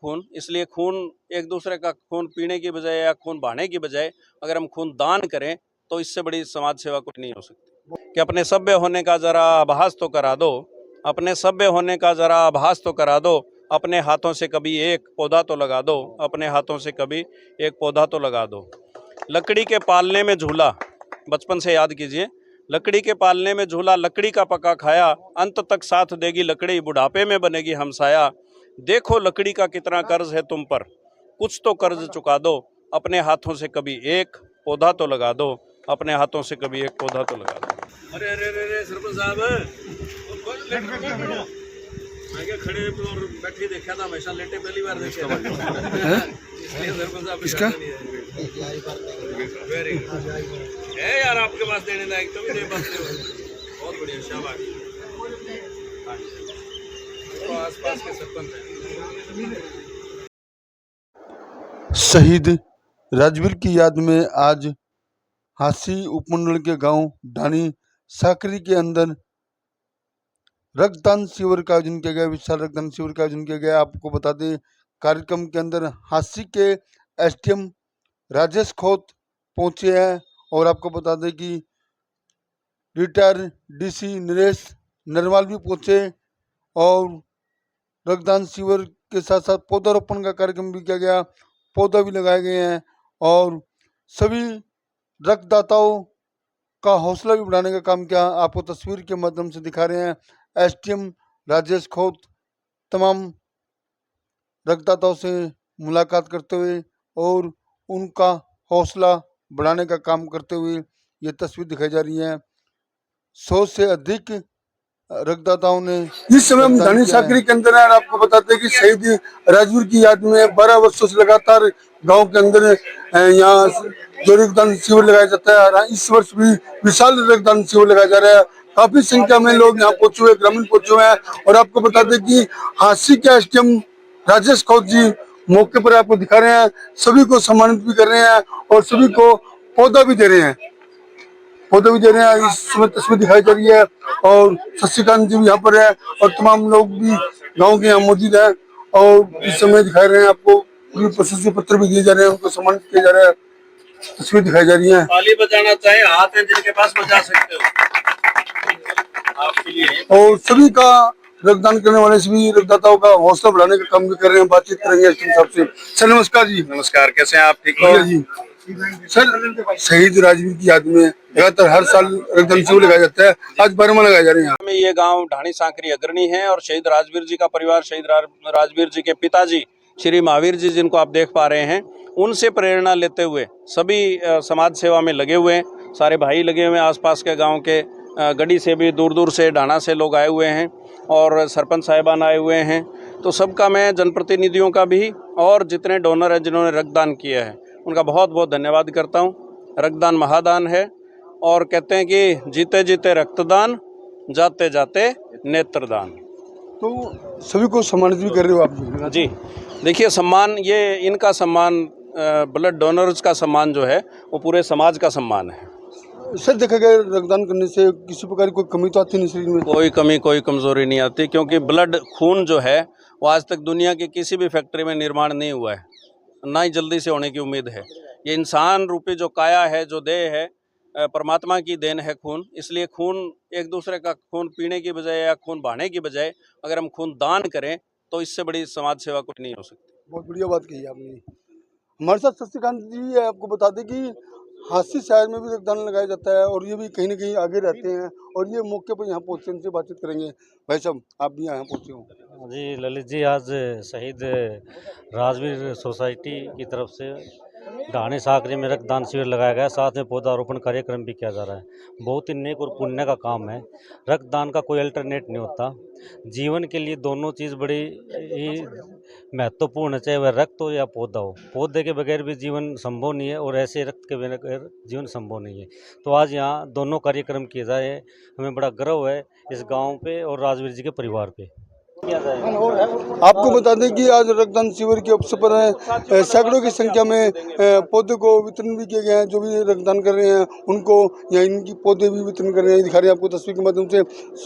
खून, इसलिए खून एक दूसरे का खून पीने की बजाय या खून बहाने की बजाय अगर हम खून दान करें तो इससे बड़ी समाज सेवा कुछ नहीं हो सकती। कि अपने सभ्य होने का जरा आभास तो करा दो, अपने सभ्य होने का जरा आभास तो करा दो, अपने हाथों से कभी एक पौधा तो लगा दो, अपने हाथों से कभी एक पौधा तो लगा दो। लकड़ी के पालने में झूला, बचपन से याद कीजिए, लकड़ी के पालने में झूला, लकड़ी का पका खाया, अंत तक साथ देगी लकड़ी, बुढ़ापे में बनेगी हमसाया। देखो लकड़ी का कितना कर्ज है तुम पर, कुछ तो कर्ज चुका दो, अपने हाथों से कभी एक पौधा तो लगा दो, अपने हाथों से कभी एक पौधा तो लगा दो। अरे अरे अरे सरपंच साहब, मैं क्या खड़े और बैठे देखा था, हमेशा लेटे पहली बार देखा इसका वेरी गुड है यार, आपके पास देने लायक तो भी दे पाते हो, बहुत बढ़िया, शाबाश। तो आसपास के सरपंच हैं। शहीद राजवीर की याद में आज हांसी उपमंडल के गांव ढाणी साकरी के अंदर रक्तदान शिविर का आयोजन किया गया, विशाल रक्तदान शिविर का आयोजन किया गया। आपको बता दें, कार्यक्रम के अंदर हांसी के एसडीएम राजेश खोत पहुंचे हैं और आपको बता दें कि रिटायर डीसी नरेश नरवाल भी पहुंचे और रक्तदान शिविर के साथ साथ पौधारोपण का कार्यक्रम भी किया गया, पौधा भी लगाए गए हैं और सभी रक्तदाताओं का हौसला भी बढ़ाने का काम किया। आपको तस्वीर के माध्यम से दिखा रहे हैं। एसडीएम राजेश खोत तमाम रक्तदाताओं से मुलाकात करते हुए और उनका हौसला बढ़ाने का काम करते हुए ये तस्वीर दिखाई जा रही है। 100 से अधिक रक्तदाताओं ने इस समय हम ढाणी साकरी के अंदर है। आपको बताते हैं कि शहीद राजवीर की याद में 12 वर्षों से लगातार गांव के अंदर यहाँ जो रक्तदान शिविर लगाया जाता है, इस वर्ष भी विशाल रक्तदान शिविर लगाया जा रहा है। काफी संख्या में लोग यहाँ पहुंचे हुए, ग्रामीण पहुंचे हुए हैं और आपको बता दें कि हांसी के एसडीएम राजेश खोत जी मौके पर आपको दिखा रहे हैं, सभी को सम्मानित भी कर रहे हैं और सभी को पौधा भी दे रहे हैं, इस समय तस्वीर दिखाई जा रही है और शशिकांत जी भी यहाँ पर है और तमाम लोग भी गांव के यहाँ मौजूद हैं और इस समय दिखा रहे हैं। आपको प्रशस्ति पत्र भी दिए जा रहे हैं, उनको सम्मानित किया जा रहा है, तस्वीर दिखाई जा रही है। ताली बजाना चाहे हाथ है जिनके पास बजा सकते हो आपके लिए। और सभी का रक्तदान करने वाले सभी रक्तदाताओं का हौसला बढ़ाने का काम भी कर रहे हैं। बातचीत करेंगे एसडीएम साहब से। सर नमस्कार जी। नमस्कार, कैसे हैं आप? ठीक हो जी। सर शहीद राजवीर की याद में लगातार हर साल रक्तदान शिविर लगाया जाता है, आज 12वां लगाए जा रहे हैं। में ये गांव ढाणी साकरी अग्रणी है और शहीद राजवीर जी का परिवार, शहीद राजवीर जी के पिताजी श्री महावीर जी जिनको आप देख पा रहे हैं, उनसे प्रेरणा लेते हुए सभी समाज सेवा में लगे हुए हैं। सारे भाई लगे हुए हैं, आसपास के गांव के गढ़ी से भी दूर दूर से, ढाणा से लोग आए हुए हैं और सरपंच साहिबान आए हुए हैं। तो सबका मैं जनप्रतिनिधियों का भी और जितने डोनर हैं जिन्होंने रक्तदान किया है उनका बहुत बहुत धन्यवाद करता हूँ। रक्तदान महादान है और कहते हैं कि जीते जीते रक्तदान, जाते जाते नेत्रदान। तो सभी को सम्मानित भी कर रहे हो आप जी। देखिए सम्मान, ये इनका सम्मान, ब्लड डोनर्स का सम्मान जो है वो पूरे समाज का सम्मान है। सर देखा गया रक्तदान करने से किसी प्रकार की कोई कमी तो आती नहीं शरीर में? कोई कमी, कोई कमजोरी नहीं आती, क्योंकि ब्लड खून जो है वो आज तक दुनिया की किसी भी फैक्ट्री में निर्माण नहीं हुआ है, ना ही जल्दी से होने की उम्मीद है। ये इंसान रूपी जो काया है, जो देह है, परमात्मा की देन है खून, इसलिए खून एक दूसरे का खून पीने की बजाय या खून बहाने की बजाय अगर हम खून दान करें तो इससे बड़ी समाज सेवा कुछ नहीं हो सकती। बहुत बढ़िया बात कही आपने। हमारे साथ शशिकांत जी है। आपको बता दें कि हांसी शहर में भी रक्तदान लगाया जाता है और ये भी कहीं ना कहीं आगे रहते हैं और ये मौके पर यहाँ पहुँचे, इनसे बातचीत करेंगे। भाई साहब आप भी यहाँ पहुँचे हो? जी ललित जी, आज शहीद राजवीर सोसाइटी की तरफ से ढाणी साकरी में रक्तदान शिविर लगाया गया, साथ में पौधारोपण कार्यक्रम भी किया जा रहा है। बहुत ही नेक और पुण्य का काम है। रक्तदान का कोई अल्टरनेट नहीं होता। जीवन के लिए दोनों चीज़ बड़ी ही महत्वपूर्ण है, चाहे वह रक्त हो या पौधा हो। पौधे के बगैर भी जीवन संभव नहीं है और ऐसे रक्त के बगैर जीवन संभव नहीं है। तो आज यहाँ दोनों कार्यक्रम किए जाए, हमें बड़ा गर्व है इस गाँव पे और राजवीर जी के परिवार पे। आपको बता दें कि आज रक्तदान शिविर के अवसर पर सैकड़ों की संख्या में पौधे को वितरण भी किए गए हैं। जो भी रक्तदान कर रहे हैं उनको या इनकी पौधे भी वितरण कर रहे हैं, दिखा रहे हैं आपको तस्वीर के माध्यम से।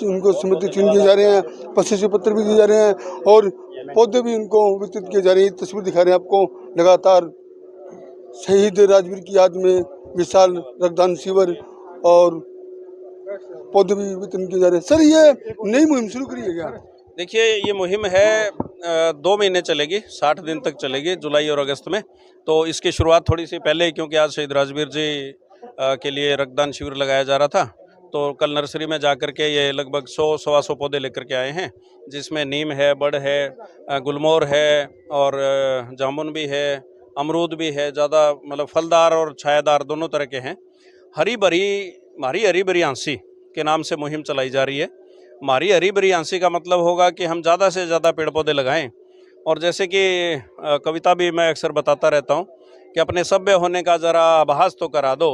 उनको स्मृति चिन्ह दिए जा रहे हैं, प्रशस्ति पत्र भी दिए जा रहे हैं और पौधे भी उनको वितरित किए जा रहे हैं। तस्वीर दिखा रहे हैं आपको, लगातार शहीद राजवीर की याद में विशाल रक्तदान शिविर और पौधे भी वितरण किए जा रहे हैं। सर, ये नई मुहिम शुरू करी है क्या? देखिए, ये मुहिम है 2 महीने चलेगी, 60 दिन तक चलेगी, जुलाई और अगस्त में। तो इसकी शुरुआत थोड़ी सी पहले, क्योंकि आज शहीद राजवीर जी के लिए रक्तदान शिविर लगाया जा रहा था, तो कल नर्सरी में जाकर के ये लगभग 100-125 पौधे लेकर के आए हैं, जिसमें नीम है, बड़ है, गुलमोहर है और जामुन भी है, अमरूद भी है। ज़्यादा मतलब फलदार और छायादार दोनों तरह के हैं। हरी भरी आंसी के नाम से मुहिम चलाई जा रही है। हमारी हरी भरी आंसी का मतलब होगा कि हम ज़्यादा से ज़्यादा पेड़ पौधे लगाएं। और जैसे कि कविता भी मैं अक्सर बताता रहता हूं कि अपने सभ्य होने का ज़रा आभास तो करा दो,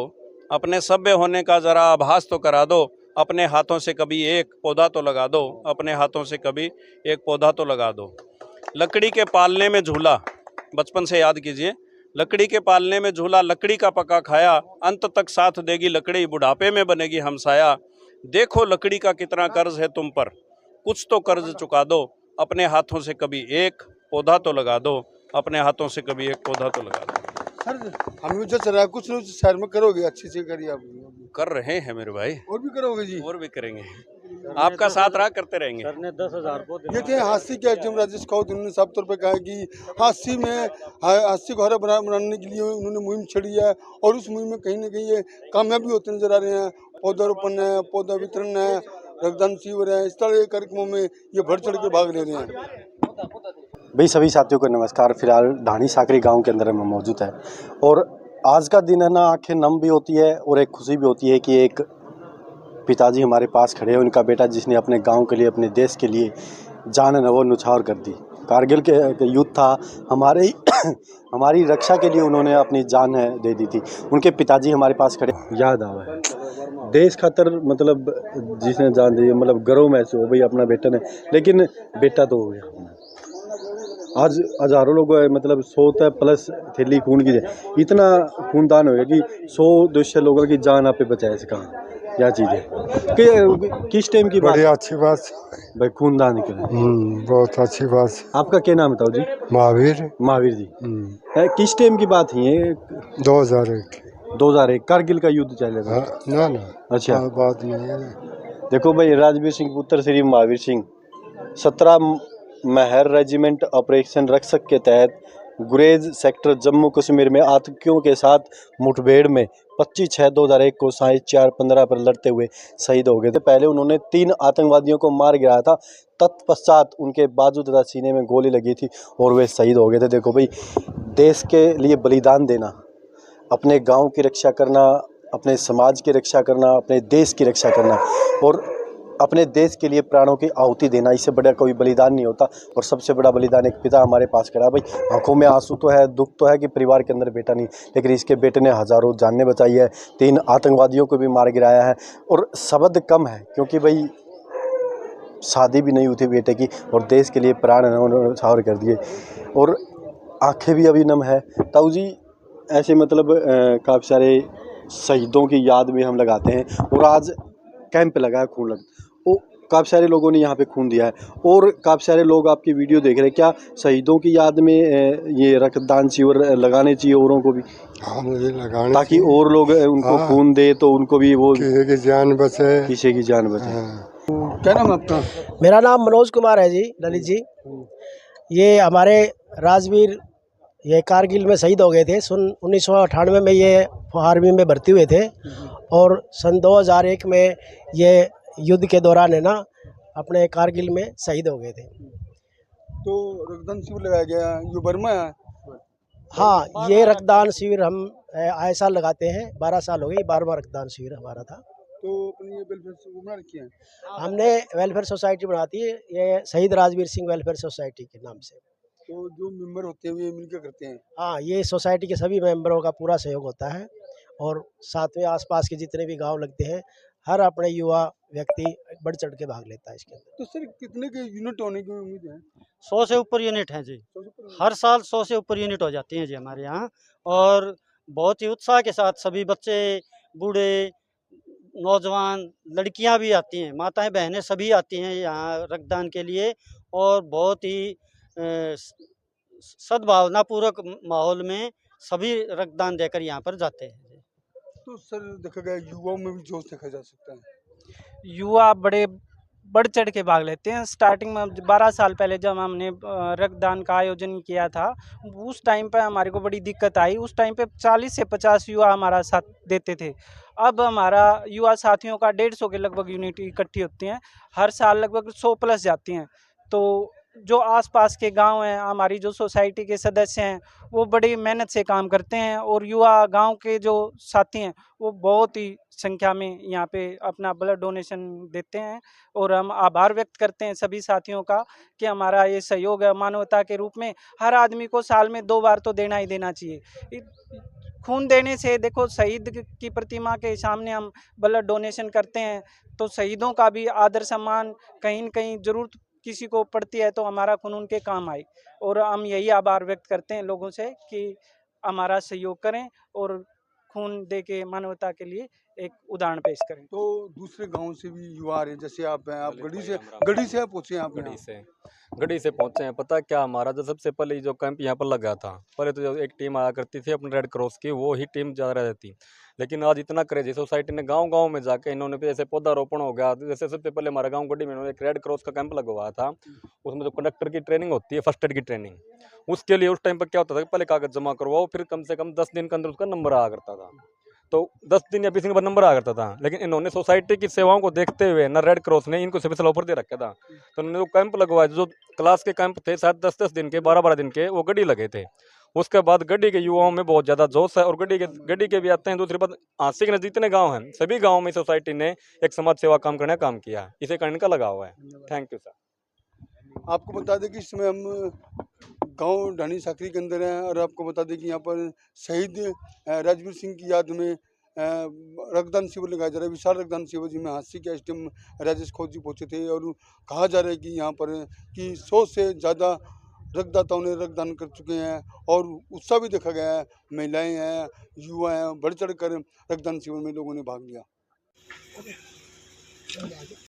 अपने सभ्य होने का ज़रा आभास तो करा दो, अपने हाथों से कभी एक पौधा तो लगा दो, अपने हाथों से कभी एक पौधा तो लगा दो। लकड़ी के पालने में झूला, बचपन से याद कीजिए, लकड़ी के पालने में झूला, लकड़ी का पका खाया, अंत तक साथ देगी लकड़ी, बुढ़ापे में बनेगी हमसाया। देखो लकड़ी का कितना कर्ज है तुम पर, कुछ तो कर्ज चुका दो, अपने हाथों से कभी एक पौधा तो लगा दो, अपने हाथों से कभी एक पौधा तो लगा दो। सर, हम जो चल रहा है कुछ शहर में करोगे, अच्छे से करिए आप। कर रहे हैं मेरे भाई, और भी करोगे जी? और भी करेंगे, आपका साथ रहा करते रहेंगे। सर ने 10,000 पौधे ये थे हाथी के एसडीएम राजेश खौत। उन्होंने साफ तौर पे कहा है कि हाथी को हरा भरा बनाने के लिए उन्होंने मुहिम छेड़ी है और उस मुहिम में कहीं ना कहीं ये कामयाब भी होते नजर आ रहे हैं। पौधारोपण है, पौधा वितरण है, रक्तदान शिविर है, इस तरह के कार्यक्रमों में ये बढ़ चढ़ के भाग ले रहे हैं। भाई सभी साथियों को नमस्कार। फिलहाल ढाणी साकरी गांव के अंदर हम मौजूद है और आज का दिन है ना, आंखें नम भी होती है और एक खुशी भी होती है कि एक पिताजी हमारे पास खड़े हैं, उनका बेटा जिसने अपने गांव के लिए, अपने देश के लिए जान न वो न्यौछावर कर दी। कारगिल के युद्ध था, हमारी रक्षा के लिए उन्होंने अपनी जान दे दी थी। उनके पिताजी हमारे पास खड़े, याद आवा है देश खातर, मतलब जिसने जान दी, मतलब गर्व महसूस हो भाई अपना बेटा ने। लेकिन बेटा तो हो गया, आज हज़ारों लोग मतलब 100 प्लस थैली खून की, इतना खूनदान हो गया कि 100-200 लोगों की जान आप पे बचाए सका। क्या चीज़ है कि किस टाइम की बात? बड़ी अच्छी बात भाई खूनदान के लिए बहुत अच्छी बात। आपका क्या नाम बताओ जी? महावीर जी। किस टाइम की बात है ये? 2001 कारगिल का युद्ध चल रहा था। ना अच्छा, बात नहीं है। देखो भाई, राजवीर सिंह पुत्र श्री महावीर सिंह 17 महर रेजिमेंट ऑपरेशन रक्षक के तहत गुरेज सेक्टर जम्मू कश्मीर में आतंकियों के साथ मुठभेड़ में 25/6/2001 को साढ़े 4:15 पर लड़ते हुए शहीद हो गए थे। पहले उन्होंने 3 आतंकवादियों को मार गिराया था, तत्पश्चात उनके बाजू तथा सीने में गोली लगी थी और वे शहीद हो गए थे। देखो भाई, देश के लिए बलिदान देना, अपने गांव की रक्षा करना, अपने समाज की रक्षा करना, अपने देश की रक्षा करना और अपने देश के लिए प्राणों की आहुति देना, इससे बड़ा कोई बलिदान नहीं होता। और सबसे बड़ा बलिदान एक पिता हमारे पास खड़ा। भाई आंखों में आंसू तो है, दुख तो है कि परिवार के अंदर बेटा नहीं, लेकिन इसके बेटे ने हज़ारों जानें बचाई है, 3 आतंकवादियों को भी मार गिराया है। और शब्द कम है क्योंकि भाई शादी भी नहीं हुई थी बेटे की और देश के लिए प्राण न्यौछावर कर दिए और आंखें भी अभी नम है। ताऊ जी, ऐसे मतलब काफ़ी सारे शहीदों की याद में हम लगाते हैं और आज कैंप लगा है, खून लगा, वो काफ़ी सारे लोगों ने यहाँ पे खून दिया है और काफ़ी सारे लोग आपकी वीडियो देख रहे हैं। क्या शहीदों की याद में ये रक्तदान शिविर लगाने चाहिए औरों को भी? हाँ, मुझे लगाने ताकि और लोग उनको खून दे तो उनको भी वो किसी की जान बचे। किसी की जान बचे। क्या नाम है आपका? मेरा नाम मनोज कुमार है जी, ललित जी। ये हमारे राजवीर ये कारगिल में शहीद हो गए थे। 1998 में ये आर्मी में भर्ती हुए थे और सन 2001 में ये युद्ध के दौरान है ना अपने कारगिल में शहीद हो गए थे। तो रक्तदान शिविर लगाया गया, ये बर्मा है। हाँ, ये रक्तदान शिविर हम आए साल लगाते हैं, 12 साल हो गए, 12वां रक्तदान शिविर हमारा था। तो अपनी ये वेलफेयर बना रखी है? हमने वेलफेयर सोसाइटी बनाती है, ये शहीद राजवीर सिंह वेलफेयर सोसाइटी के नाम से। तो जो मेंबर होते हैं ये मिलकर करते हैं? हाँ, ये सोसाइटी के सभी मेंबरों का पूरा सहयोग होता है और साथ में आसपास के जितने भी गांव लगते हैं, हर अपने युवा व्यक्ति बढ़ चढ़ के भाग लेता है इसके अंदर। तो सर, कितने के यूनिट होने की उम्मीद है? 100 से ऊपर यूनिट हैं जी। हर साल 100 से ऊपर यूनिट हो जाती हैं जी हमारे यहाँ और बहुत ही उत्साह के साथ सभी बच्चे, बूढ़े, नौजवान, लड़कियां भी आती हैं, माताएं बहनें सभी आती हैं यहाँ रक्तदान के लिए और बहुत ही सद्भावनापूर्वक माहौल में सभी रक्तदान देकर यहाँ पर जाते हैं। तो सर देखा गया युवाओं में भी जोश देखा जा सकता है। युवा बड़े बढ़ चढ़ के भाग लेते हैं। स्टार्टिंग में 12 साल पहले जब हमने रक्तदान का आयोजन किया था, उस टाइम पे हमारे को बड़ी दिक्कत आई। उस टाइम पे 40 से 50 युवा हमारा साथ देते थे। अब हमारा युवा साथियों का 150 के लगभग यूनिट इकट्ठी होती हैं। हर साल लगभग 100 प्लस जाती हैं। तो जो आसपास के गांव हैं, हमारी जो सोसाइटी के सदस्य हैं, वो बड़ी मेहनत से काम करते हैं और युवा गांव के जो साथी हैं वो बहुत ही संख्या में यहाँ पे अपना ब्लड डोनेशन देते हैं। और हम आभार व्यक्त करते हैं सभी साथियों का कि हमारा ये सहयोग है। मानवता के रूप में हर आदमी को साल में 2 बार तो देना ही देना चाहिए। खून देने से देखो, शहीद की प्रतिमा के सामने हम ब्लड डोनेशन करते हैं तो शहीदों का भी आदर सम्मान कहीं न कहीं ज़रूरत किसी को पड़ती है तो हमारा खून उनके काम आए। और हम यही आभार व्यक्त करते हैं लोगों से कि हमारा सहयोग करें और खून दे के मानवता के लिए एक उदाहरण पेश करें। तो दूसरे गांव से भी युवा आ रहे हैं, जैसे आप हैं, आप गढ़ी से आप पहुंचे यहाँ पे? गढ़ी से पहुंचे हैं। पता क्या, हमारा जो सबसे पहले जो कैंप यहाँ पर लगा था, पहले तो जो एक टीम आया करती थी अपने रेड क्रॉस की, वो ही टीम ज़्यादा रहती। लेकिन आज इतना क्रेज है सोसाइटी ने, गांव-गांव में जाके इन्होंने जैसे पौधारोपण हो गया। जैसे सबसे पहले हमारा गांव गढ़ी में इन्होंने एक रेड क्रॉस का कैंप लगवाया था। उसमें जो कंडक्टर की ट्रेनिंग होती है, फर्स्ट एड की ट्रेनिंग, उसके लिए उस टाइम पर क्या होता था कि पहले कागज जमा करवाओ, फिर कम से कम 10 दिन के अंदर उसका नंबर आया करता था। तो 10 दिन या 20 दिन के बाद नंबर आ करता था। लेकिन इन्होंने सोसाइटी की सेवाओं को देखते हुए ना रेड क्रॉस ने इनको स्पेशल ऑफर दे रखा था। तो उन्होंने जो कैंप लगवाए, जो क्लास के कैंप थे शायद 10-10 दिन के, 12-12 दिन के, वो गड्डी लगे थे। उसके बाद गड्डी के युवाओं में बहुत ज़्यादा जोश है और गड्डी के भी आते हैं। दूसरी बात, आसिक ने जितने गाँव हैं, सभी गाँव में सोसाइटी ने एक समाज सेवा काम करने का काम किया, इसे करने का लगा हुआ है। Thank you sir. आपको बता दें कि इस समय हम गांव ढाणी साकरी के अंदर हैं और आपको बता दें कि यहाँ पर शहीद राजवीर सिंह की याद में रक्तदान शिविर लगाया जा रहा है। विशाल रक्तदान शिविर जिसमें हांसी के एसडीएम राजेश खोत जी पहुँचे थे और कहा जा रहा है कि यहाँ पर कि 100 से ज़्यादा रक्तदाताओं ने रक्तदान कर चुके हैं और उत्साह भी देखा गया है। महिलाएं हैं, युवा हैं, बढ़ चढ़ कर रक्तदान शिविर में लोगों ने भाग लिया।